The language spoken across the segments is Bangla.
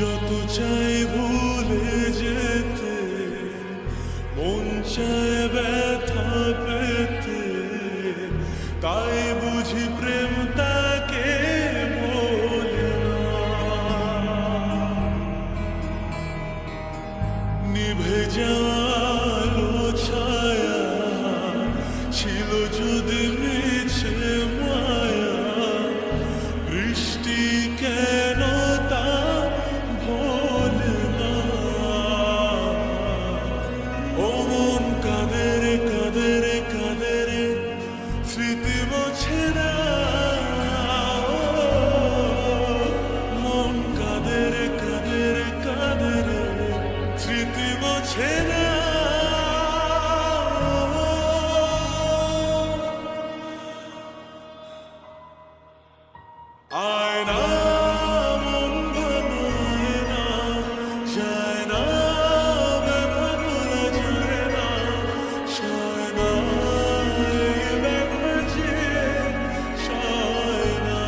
যত চাই ভুলে যেতে, মন চায় ব্যথা পেতে, তাই বুঝি প্রেম তাকে বলে না। নিভে যাওয়ালো ছায়া ছিল যদি মিছে মায়া, বৃষ্টি কেন তা ভোলে না। ও মন কাঁদে রে কাঁদে রে কাঁদে রে, স্মৃতি মোছে না। মন কাঁদে রে কাঁদে রে কাঁদে রে, স্মৃতি মোছে না। আয়না মন ভাঙায় না, যায় না ব্যথা ভোলা যায় না, সয় না এই ব্যথা যে সয় না।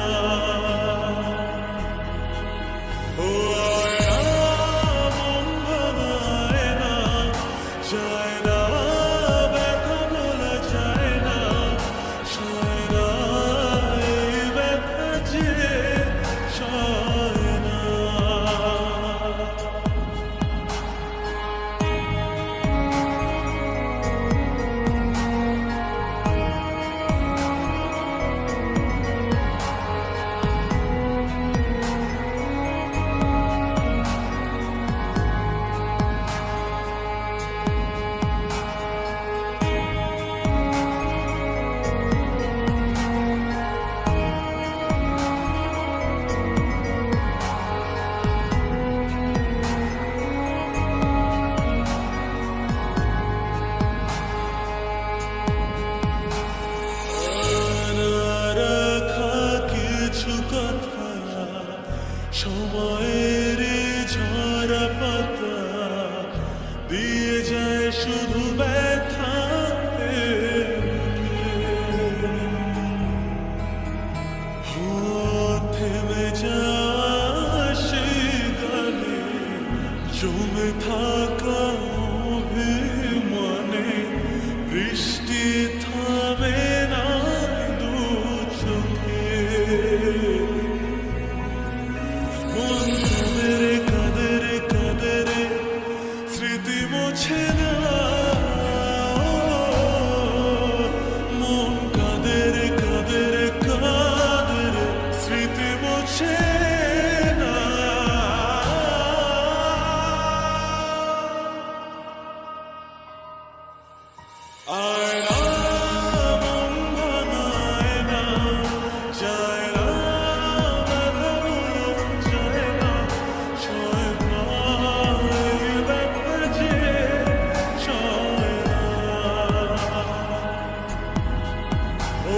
ও আয়না মন ভাঙায় না, যায় না ব্যথা ভোলা যায় না, সয় না এই ব্যথা যে সয় না। রাখা কিছু কথা সময়ের ঝরা পাতা দিয়ে যায় শুধু ব্যথা। থেমে যাওয়া সেই গানে জমে থাকা অভিমানে, বৃষ্টি থামে না দু চোখে। মন কাঁদে রে কাঁদে রে কাঁদে রে, স্মৃতি মোছে না। মন কাঁদে রে কাঁদে রে কাঁদে রে, স্মৃতি মোছে না। আয়না মন ভাঙায় না, যায় না ব্যথা ভোলা যায় না, সয় না এই ব্যথা যে সয় না। ও